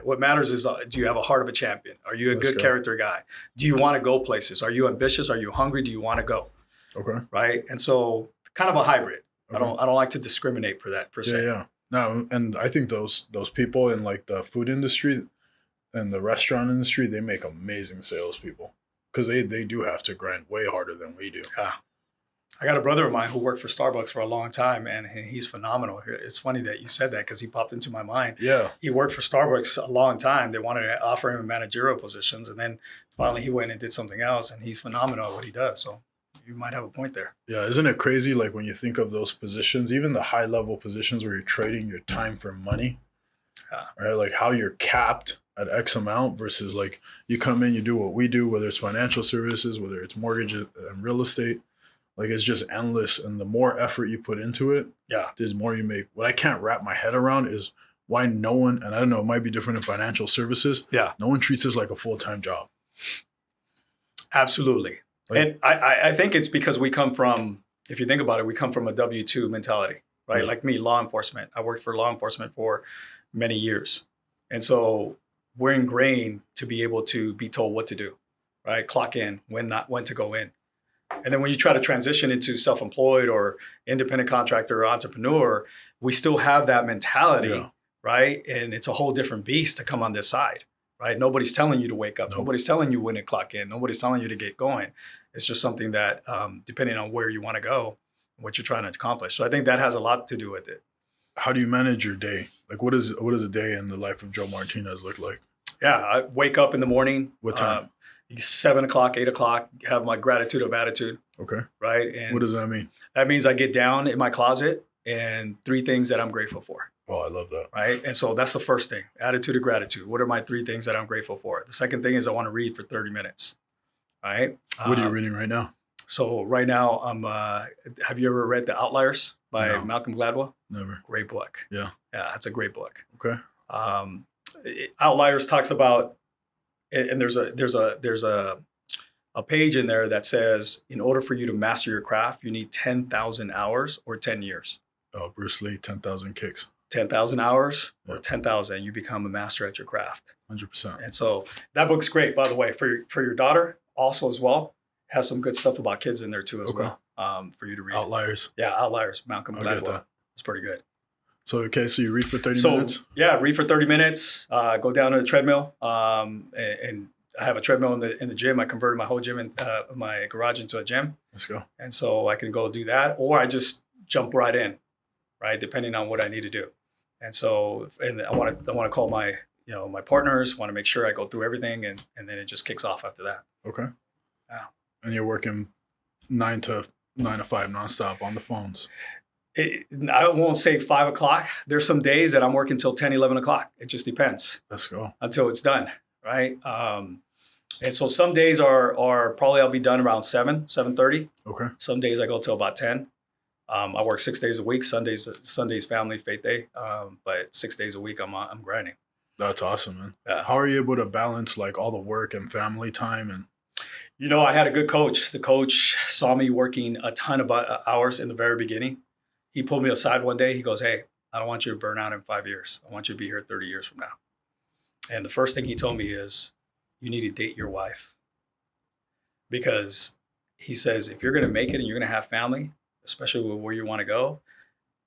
[SPEAKER 2] what matters is, do you have a heart of a champion? Are you a good character guy? Do you want to go places? Are you ambitious? Are you hungry? Do you want to go?
[SPEAKER 1] Okay.
[SPEAKER 2] Right. And so kind of a hybrid. Okay. I don't like to discriminate for that per se.
[SPEAKER 1] Yeah. No, and I think those people in like the food industry and the restaurant industry, they make amazing salespeople because they do have to grind way harder than we do.
[SPEAKER 2] Yeah. I got a brother of mine who worked for Starbucks for a long time, and he's phenomenal. It's funny that you said that because he popped into my mind.
[SPEAKER 1] Yeah.
[SPEAKER 2] He worked for Starbucks a long time. They wanted to offer him managerial positions, and then finally he went and did something else, and he's phenomenal at what he does. So you might have a point there.
[SPEAKER 1] Yeah. Isn't it crazy? Like when you think of those positions, even the high level positions where you're trading your time for money, right? Like how you're capped at X amount versus like you come in, you do what we do, whether it's financial services, whether it's mortgage and real estate. Like it's just endless, and the more effort you put into it, there's more you make. What I can't wrap my head around is why no one, and I don't know, it might be different in financial services.
[SPEAKER 2] Yeah,
[SPEAKER 1] no one treats this like a full-time job.
[SPEAKER 2] Absolutely, and I think it's because we come from, if you think about it, we come from a W-2 mentality, right? Yeah. Like me, law enforcement. I worked for law enforcement for many years, and so we're ingrained to be able to be told what to do, right? Clock in, when to go in. And then when you try to transition into self-employed or independent contractor or entrepreneur, we still have that mentality, right? And it's a whole different beast to come on this side, right? Nobody's telling you to wake up. Nope. Nobody's telling you when to clock in. Nobody's telling you to get going. It's just something that, depending on where you want to go, what you're trying to accomplish. So I think that has a lot to do with it.
[SPEAKER 1] How do you manage your day? Like what does a day in the life of Joe Martinez look like?
[SPEAKER 2] Yeah, I wake up in the morning.
[SPEAKER 1] What time?
[SPEAKER 2] 7 o'clock, 8 o'clock, have my gratitude of attitude.
[SPEAKER 1] Okay.
[SPEAKER 2] Right. And
[SPEAKER 1] what does that mean?
[SPEAKER 2] That means I get down in my closet and 3 things that I'm grateful for.
[SPEAKER 1] Oh, I love that.
[SPEAKER 2] Right. And so that's the first thing, attitude of gratitude. What are my 3 things that I'm grateful for? The second thing is I want to read for 30 minutes. Right.
[SPEAKER 1] What are you reading right now?
[SPEAKER 2] So right now I'm, have you ever read The Outliers by Malcolm Gladwell?
[SPEAKER 1] Never.
[SPEAKER 2] Great book.
[SPEAKER 1] Yeah.
[SPEAKER 2] Yeah. That's a great book.
[SPEAKER 1] Okay.
[SPEAKER 2] Outliers talks about, and there's a page in there that says, in order for you to master your craft, you need 10,000 hours or 10 years.
[SPEAKER 1] Oh, Bruce Lee, 10,000 kicks.
[SPEAKER 2] 10,000 hours or 10,000, you become a master at your craft.
[SPEAKER 1] 100%.
[SPEAKER 2] And so that book's great, by the way, for your daughter also as well. Has some good stuff about kids in there too as well, for you to read.
[SPEAKER 1] Outliers.
[SPEAKER 2] Yeah, Outliers, Malcolm Gladwell. It's pretty good.
[SPEAKER 1] So, okay, so you read for 30 minutes?
[SPEAKER 2] Yeah, read for 30 minutes, go down to the treadmill, and I have a treadmill in the gym. I converted my whole gym in my garage into a gym.
[SPEAKER 1] Let's go.
[SPEAKER 2] And so I can go do that, or I just jump right in, right, depending on what I need to do. And so, and I want to call my partners, want to make sure I go through everything, and then it just kicks off after that.
[SPEAKER 1] Okay.
[SPEAKER 2] Yeah.
[SPEAKER 1] And you're working 9 to 5 nonstop on the phones.
[SPEAKER 2] I won't say 5 o'clock. There's some days that I'm working till 10, 11 o'clock. It just depends.
[SPEAKER 1] Let's go.
[SPEAKER 2] Until it's done, right? And so some days are probably I'll be done around 7:30.
[SPEAKER 1] Okay.
[SPEAKER 2] Some days I go till about 10. I work 6 days a week. Sundays family faith day. But 6 days a week I'm grinding.
[SPEAKER 1] That's awesome, man.
[SPEAKER 2] Yeah.
[SPEAKER 1] How are you able to balance like all the work and family time? And
[SPEAKER 2] I had a good coach. The coach saw me working a ton of hours in the very beginning. He pulled me aside one day. He goes, "Hey, I don't want you to burn out in 5 years. I want you to be here 30 years from now." And the first thing he told me is, you need to date your wife. Because he says, if you're going to make it and you're going to have family, especially where you want to go,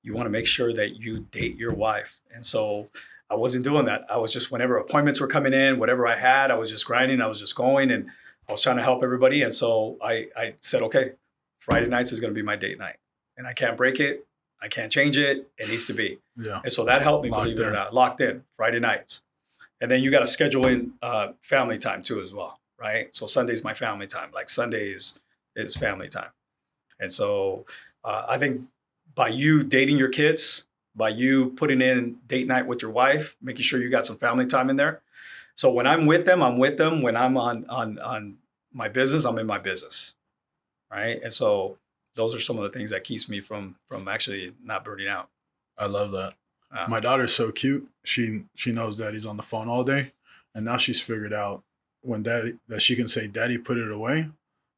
[SPEAKER 2] you want to make sure that you date your wife. And so I wasn't doing that. I was just, whenever appointments were coming in, whatever I had, I was just grinding. I was just going. And I was trying to help everybody. And so I said, okay, Friday nights is going to be my date night. And I can't break it. I can't change it. It needs to be.
[SPEAKER 1] Yeah.
[SPEAKER 2] And so that helped me, believe it or not. Locked in, Friday nights. And then you got to schedule in family time too as well, right? So Sunday's my family time. Like Sundays is family time. And so I think by you dating your kids, by you putting in date night with your wife, making sure you got some family time in there. So when I'm with them, I'm with them. When I'm on my business, I'm in my business, right? And so those are some of the things that keeps me from actually not burning out.
[SPEAKER 1] I love that. My daughter's so cute. She knows daddy's on the phone all day, and now she's figured out that she can say, "Daddy, put it away,"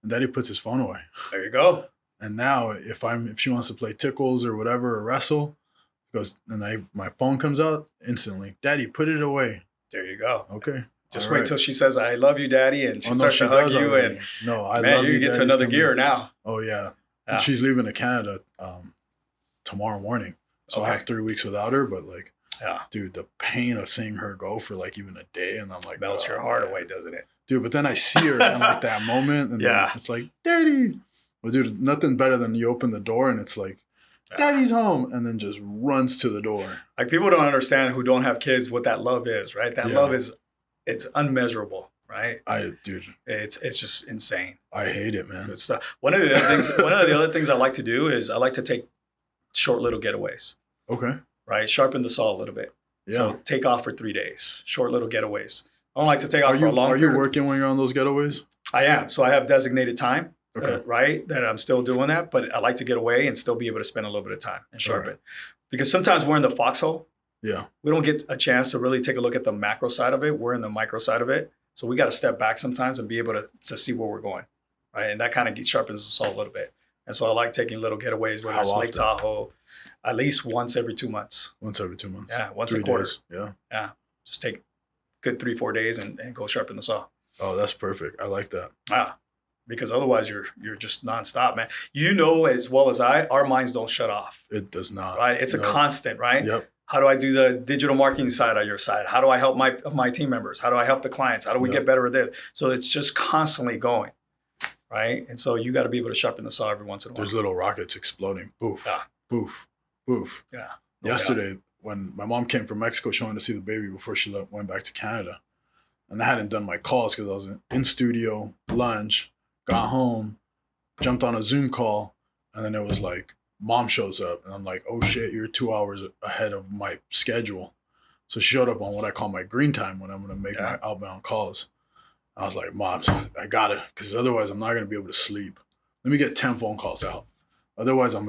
[SPEAKER 1] and daddy puts his phone away.
[SPEAKER 2] There you go.
[SPEAKER 1] And now if she wants to play tickles or whatever or wrestle, my phone comes out instantly. "Daddy, put it away."
[SPEAKER 2] There you go.
[SPEAKER 1] Okay.
[SPEAKER 2] Just wait till she says, "I love you, Daddy," and she starts to hug you.
[SPEAKER 1] Already.
[SPEAKER 2] And
[SPEAKER 1] no, I
[SPEAKER 2] man,
[SPEAKER 1] love you.
[SPEAKER 2] You get to another gear now.
[SPEAKER 1] Oh yeah. And she's leaving to Canada tomorrow morning, so I have 3 weeks without her. But like, dude, the pain of seeing her go for like even a day, and I'm like,
[SPEAKER 2] melts your heart away, doesn't it?
[SPEAKER 1] Dude, but then I see her in like that moment, and it's like, "Daddy." Well, dude, nothing better than you open the door and it's like, "Daddy's home," and then just runs to the door.
[SPEAKER 2] Like people don't understand who don't have kids what that love is, right? That love it's unmeasurable, right? It's just insane.
[SPEAKER 1] I hate it, man.
[SPEAKER 2] Good stuff. One of the other things I like to do is I like to take short little getaways.
[SPEAKER 1] Okay.
[SPEAKER 2] Right? Sharpen the saw a little bit.
[SPEAKER 1] Yeah.
[SPEAKER 2] So take off for 3 days. Short little getaways. I don't like to take off for a long period.
[SPEAKER 1] Are you working when you're on those getaways?
[SPEAKER 2] I am. So I have designated time.
[SPEAKER 1] Okay.
[SPEAKER 2] Right? That I'm still doing that, but I like to get away and still be able to spend a little bit of time and sharpen. Right. Because sometimes we're in the foxhole.
[SPEAKER 1] Yeah.
[SPEAKER 2] We don't get a chance to really take a look at the macro side of it. We're in the micro side of it. So we got to step back sometimes and be able to see where we're going. Right. And that kind of sharpens the saw a little bit. And so I like taking little getaways, whether it's Lake Tahoe, at least once every 2 months.
[SPEAKER 1] Once every 2 months.
[SPEAKER 2] Yeah. Once a quarter.
[SPEAKER 1] Days. Yeah.
[SPEAKER 2] Yeah. Just take good 3-4 days and go sharpen the saw.
[SPEAKER 1] Oh, that's perfect. I like that.
[SPEAKER 2] Because otherwise you're just nonstop, man. You know as well as I, our minds don't shut off.
[SPEAKER 1] It does not.
[SPEAKER 2] Right? It's a constant, right?
[SPEAKER 1] Yep.
[SPEAKER 2] How do I do the digital marketing side on your side? How do I help my team members? How do I help the clients? How do we get better at this? So it's just constantly going, right? And so you got to be able to sharpen the saw every once in a while.
[SPEAKER 1] There's little rockets exploding. Boof, boof, boof.
[SPEAKER 2] Yeah.
[SPEAKER 1] Yesterday, when my mom came from Mexico, she wanted to see the baby before she went back to Canada. And I hadn't done my calls because I was in studio, lunch, got home, jumped on a Zoom call, and then it was like, Mom shows up, and I'm like, "Oh shit, you're 2 hours ahead of my schedule." So she showed up on what I call my green time when I'm going to make my outbound calls. I was like, "Mom, I gotta, because otherwise I'm not going to be able to sleep. Let me get 10 phone calls out. Otherwise I'm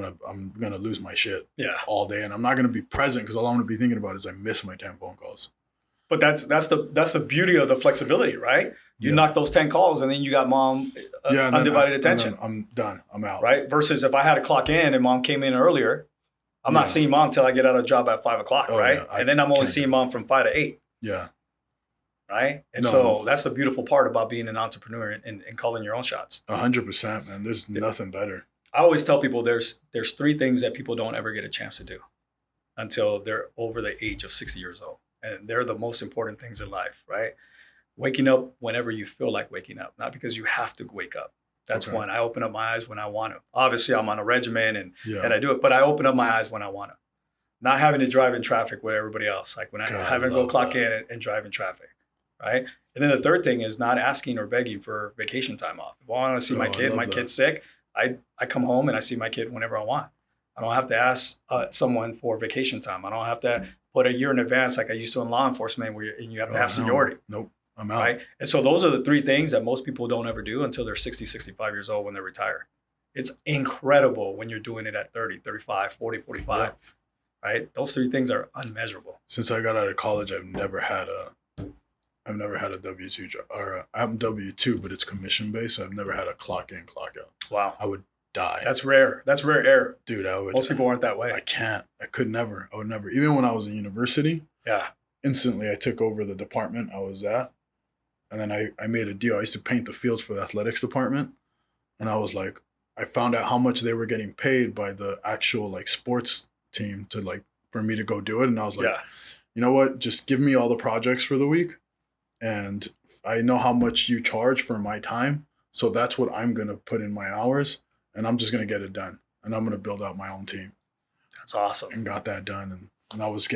[SPEAKER 1] gonna lose my shit all day, and I'm not going to be present because all I'm going to be thinking about is I miss my 10 phone calls."
[SPEAKER 2] But that's the beauty of the flexibility, right? You knock those 10 calls and then you got mom undivided attention.
[SPEAKER 1] I'm done. I'm out.
[SPEAKER 2] Right? Versus if I had to clock in and mom came in earlier, I'm not seeing mom till I get out of the job at 5 o'clock, right?
[SPEAKER 1] Yeah,
[SPEAKER 2] and then I'm only seeing mom from 5 to 8.
[SPEAKER 1] Yeah.
[SPEAKER 2] Right? And so that's the beautiful part about being an entrepreneur and calling your own shots.
[SPEAKER 1] 100%, man. There's nothing better.
[SPEAKER 2] I always tell people there's 3 things that people don't ever get a chance to do until they're over the age of 60 years old. And they're the most important things in life, right? Waking up whenever you feel like waking up, not because you have to wake up. That's one. I open up my eyes when I want to. Obviously, I'm on a regimen and I do it, but I open up my eyes when I want to. Not having to drive in traffic with everybody else, like when I having to go clock in and drive in traffic, right? And then the third thing is not asking or begging for vacation time off. If I want to see my kid's sick, I come home and I see my kid whenever I want. I don't have to ask someone for vacation time. I don't have to put a year in advance like I used to in law enforcement where you have to have seniority.
[SPEAKER 1] Nope. I'm out.
[SPEAKER 2] Right? And so those are the 3 things that most people don't ever do until they're 60, 65 years old when they retire. It's incredible when you're doing it at 30, 35, 40, 45. Yeah. Right? Those 3 things are unmeasurable.
[SPEAKER 1] Since I got out of college, I've never had a W-2 job. Or I'm W-2, but it's commission based, so I've never had a clock in, clock out.
[SPEAKER 2] Wow.
[SPEAKER 1] I would die.
[SPEAKER 2] That's rare. That's rare air.
[SPEAKER 1] Dude, I would.
[SPEAKER 2] Most people aren't that way.
[SPEAKER 1] I can't. I could never. I would never. Even when I was in university, instantly I took over the department I was at. And then I made a deal. I used to paint the fields for the athletics department. And I was like, I found out how much they were getting paid by the actual like sports team to like, for me to go do it. And I was like, you know what? Just give me all the projects for the week. And I know how much you charge for my time. So that's what I'm going to put in my hours, and I'm just going to get it done. And I'm going to build out my own team.
[SPEAKER 2] That's awesome.
[SPEAKER 1] And got that done. And I was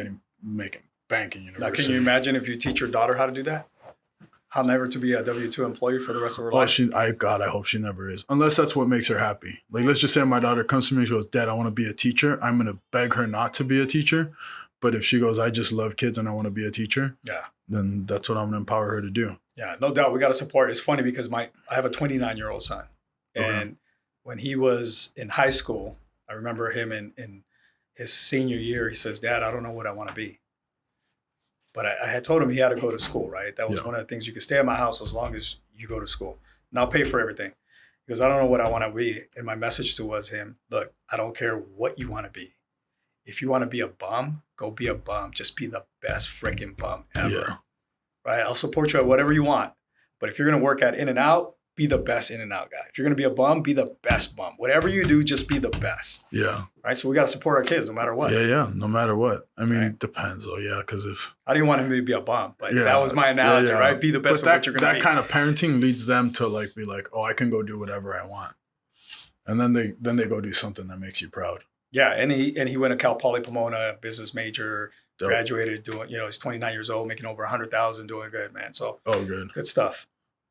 [SPEAKER 1] making bank in university.
[SPEAKER 2] Now, can you imagine if you teach your daughter how to do that? How never to be a W-2 employee for the rest of her life?
[SPEAKER 1] I hope she never is. Unless that's what makes her happy. Like, let's just say my daughter comes to me and she goes, Dad, I want to be a teacher. I'm going to beg her not to be a teacher. But if she goes, I just love kids and I want to be a teacher, then that's what I'm going to empower her to do.
[SPEAKER 2] Yeah, no doubt. We got to support. It's funny because I have a 29-year-old son. And when he was in high school, I remember him in his senior year, he says, Dad, I don't know what I want to be. But I had told him he had to go to school, right? That was one of the things. You could stay at my house as long as you go to school. And I'll pay for everything. He goes, I don't know what I want to be. And my message to was him, look, I don't care what you want to be. If you want to be a bum, go be a bum. Just be the best freaking bum ever. Yeah. Right? I'll support you at whatever you want. But if you're going to work at In-N-Out, be the best In-N-Out guy. If you're going to be a bum, be the best bum. Whatever you do, just be the best.
[SPEAKER 1] Yeah.
[SPEAKER 2] Right? So we got to support our kids no matter what.
[SPEAKER 1] Yeah. No matter what. I mean, it depends though. Yeah. Because if
[SPEAKER 2] I didn't want him to be a bum, but that was my analogy, right? Be the best at what you're going to be.
[SPEAKER 1] That kind of parenting leads them to like be like, oh, I can go do whatever I want. And then they go do something that makes you proud.
[SPEAKER 2] Yeah. And he went to Cal Poly Pomona, business major, graduated doing, he's 29 years old, making over 100,000, doing good, man. So good stuff.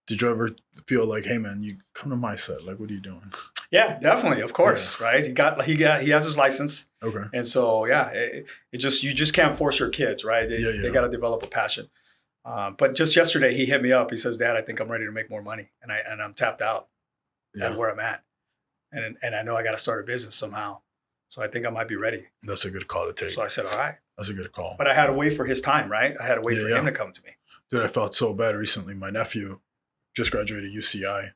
[SPEAKER 1] Did you ever feel like, hey man, you come to my set? Like, what are you doing?
[SPEAKER 2] Yeah, definitely. Of course. Yeah. Right. He has his license. Okay. And so, you just can't force your kids, right? They got to develop a passion. But just yesterday he hit me up. He says, Dad, I think I'm ready to make more money. And I'm tapped out at where I'm at. And I know I got to start a business somehow. So I think I might be ready.
[SPEAKER 1] That's a good call to take.
[SPEAKER 2] So I said, all right.
[SPEAKER 1] That's a good call.
[SPEAKER 2] But I had to wait for his time, right? I had to wait for him to come to me.
[SPEAKER 1] Dude, I felt so bad recently. My nephew just graduated UCI.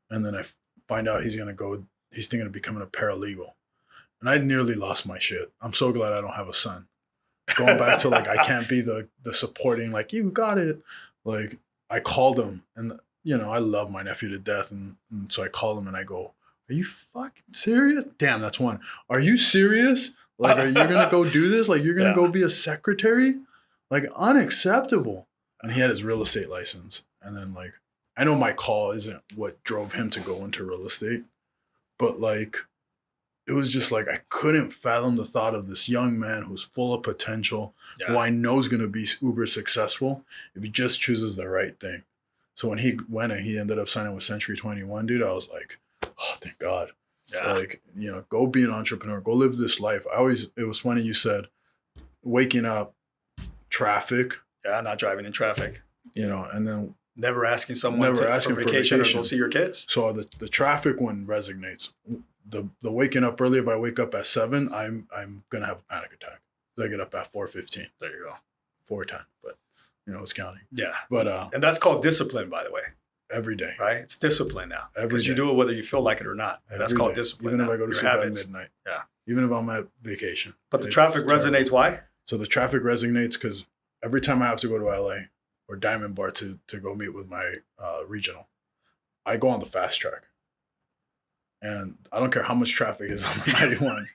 [SPEAKER 1] And then I find out he's thinking of becoming a paralegal. And I nearly lost my shit. I'm so glad I don't have a son. Going back to like, I can't be the supporting, like, you got it. Like, I called him and, I love my nephew to death. And so I called him and I go, are you fucking serious? Damn, that's one. Are you serious? Like, are you going to go do this? Like, you're going to go be a secretary? Like, unacceptable. And he had his real estate license. And then, like, I know my call isn't what drove him to go into real estate. But, like, it was just like I couldn't fathom the thought of this young man who's full of potential, who I know is going to be uber successful if he just chooses the right thing. So when he went and he ended up signing with Century 21, dude, I was like, oh, thank God. Yeah. Like, go be an entrepreneur, go live this life. It was funny you said waking up, traffic.
[SPEAKER 2] Yeah, not driving in traffic.
[SPEAKER 1] And then
[SPEAKER 2] never asking someone for vacation or go see your kids.
[SPEAKER 1] So the traffic one resonates. The waking up early, if I wake up at 7, I'm gonna have a panic attack. So I get up at 4:15.
[SPEAKER 2] There you go.
[SPEAKER 1] 4:10, but it's counting.
[SPEAKER 2] Yeah.
[SPEAKER 1] But
[SPEAKER 2] and that's called discipline, by the way.
[SPEAKER 1] Every day.
[SPEAKER 2] Right? It's discipline now. Because you do it whether you feel like it or not. That's called discipline.
[SPEAKER 1] Even if I go to sleep at midnight.
[SPEAKER 2] Yeah.
[SPEAKER 1] Even if I'm at vacation.
[SPEAKER 2] But the traffic resonates. Why?
[SPEAKER 1] So the traffic resonates because every time I have to go to LA or Diamond Bar to go meet with my regional, I go on the fast track. And I don't care how much traffic is on the 91.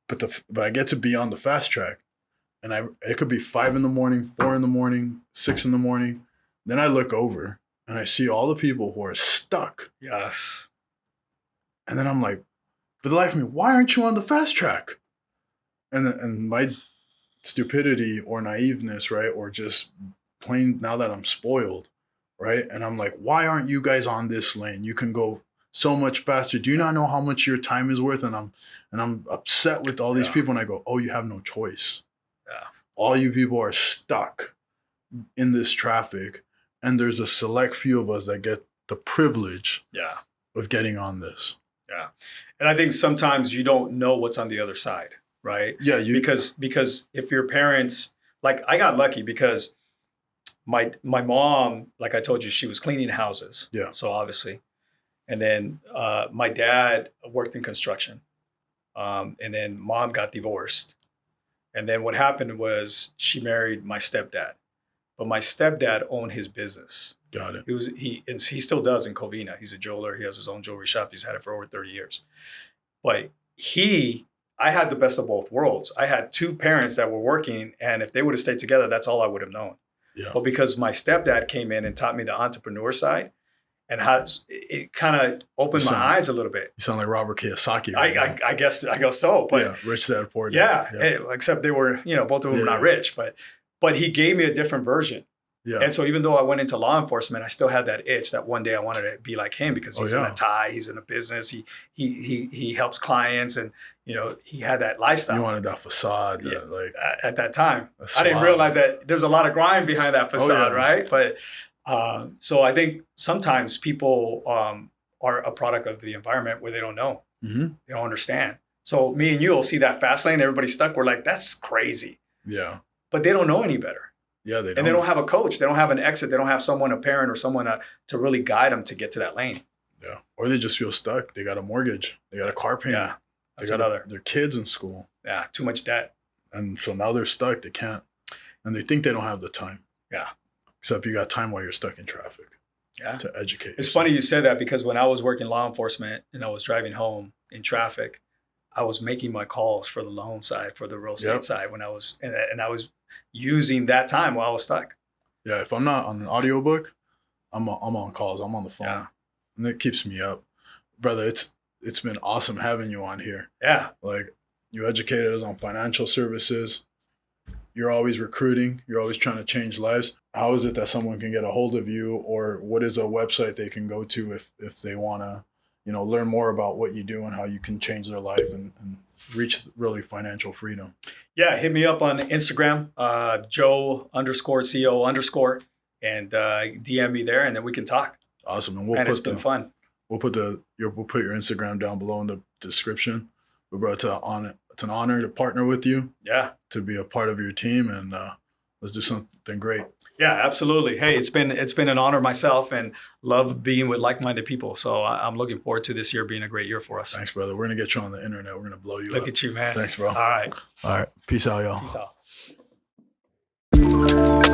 [SPEAKER 1] But I get to be on the fast track. And it could be 5 a.m, 4 a.m, 6 a.m. Then I look over and I see all the people who are stuck.
[SPEAKER 2] Yes.
[SPEAKER 1] And then I'm like, for the life of me, why aren't you on the fast track? And my stupidity or naiveness, right? Or just plain now that I'm spoiled, right? And I'm like, why aren't you guys on this lane? You can go so much faster. Do you not know how much your time is worth? And I'm upset with all these people. And I go, oh, you have no choice.
[SPEAKER 2] Yeah.
[SPEAKER 1] All you people are stuck in this traffic. And there's a select few of us that get the privilege of getting on this.
[SPEAKER 2] Yeah. And I think sometimes you don't know what's on the other side, right?
[SPEAKER 1] Yeah.
[SPEAKER 2] Because if your parents, like I got lucky because my mom, like I told you, she was cleaning houses.
[SPEAKER 1] Yeah.
[SPEAKER 2] So obviously. And then my dad worked in construction. And then mom got divorced. And then what happened was she married my stepdad. But my stepdad owned his business.
[SPEAKER 1] Got it.
[SPEAKER 2] He still does in Covina. He's a jeweler. He has his own jewelry shop. He's had it for over 30 years. But I had the best of both worlds. I had two parents that were working, and if they would have stayed together, that's all I would have known.
[SPEAKER 1] Yeah.
[SPEAKER 2] But because my stepdad came in and taught me the entrepreneur side, and how it kind of opened my eyes a little bit.
[SPEAKER 1] You sound like Robert Kiyosaki.
[SPEAKER 2] Right? I guess so. But
[SPEAKER 1] yeah, rich dad, poor dad.
[SPEAKER 2] Yeah, except they were, both of them were not rich. But he gave me a different version.
[SPEAKER 1] Yeah.
[SPEAKER 2] And so even though I went into law enforcement, I still had that itch that one day I wanted to be like him because he's in a tie, he's in a business, he helps clients, and he had that lifestyle.
[SPEAKER 1] You wanted that facade,
[SPEAKER 2] at that time. I didn't realize that there's a lot of grind behind that facade, right? But so I think sometimes people are a product of the environment where they don't know, they don't understand. So me and you will see that fast lane, everybody's stuck. We're like, that's crazy.
[SPEAKER 1] Yeah.
[SPEAKER 2] But they don't know any better.
[SPEAKER 1] Yeah, they don't.
[SPEAKER 2] And they don't have a coach. They don't have an exit. They don't have someone, a parent or someone to really guide them to get to that lane.
[SPEAKER 1] Yeah. Or they just feel stuck. They got a mortgage. They got a car payment.
[SPEAKER 2] Yeah. That's another.
[SPEAKER 1] Their kids in school.
[SPEAKER 2] Yeah. Too much debt.
[SPEAKER 1] And so now they're stuck. They can't. And they think they don't have the time.
[SPEAKER 2] Yeah.
[SPEAKER 1] Except you got time while you're stuck in traffic.
[SPEAKER 2] Yeah.
[SPEAKER 1] To educate.
[SPEAKER 2] It's funny you said that because when I was working law enforcement and I was driving home in traffic, I was making my calls for the loan side, for the real estate side when I was, and I was using that time while I was stuck.
[SPEAKER 1] Yeah, if I'm not on an audiobook, I'm on calls. I'm on the phone.
[SPEAKER 2] Yeah.
[SPEAKER 1] And it keeps me up. Brother, it's been awesome having you on here.
[SPEAKER 2] Yeah.
[SPEAKER 1] Like, you educated us on financial services. You're always recruiting. You're always trying to change lives. How is it that someone can get a hold of you, or what is a website they can go to if they want to, learn more about what you do and how you can change their life and reach really financial freedom?
[SPEAKER 2] Yeah, hit me up on Instagram, Joe_CO_, and DM me there, and then we can talk.
[SPEAKER 1] Awesome,
[SPEAKER 2] and it's been fun.
[SPEAKER 1] We'll put your Instagram down below in the description. But bro, it's an honor to partner with you.
[SPEAKER 2] Yeah,
[SPEAKER 1] to be a part of your team, and let's do something great.
[SPEAKER 2] Yeah, absolutely. Hey, it's been an honor myself, and love being with like-minded people. So I'm looking forward to this year being a great year for us.
[SPEAKER 1] Thanks, brother. We're gonna get you on the internet. We're gonna blow you up.
[SPEAKER 2] Look at you, man.
[SPEAKER 1] Thanks, bro.
[SPEAKER 2] All right.
[SPEAKER 1] Peace out, y'all.
[SPEAKER 2] Peace out.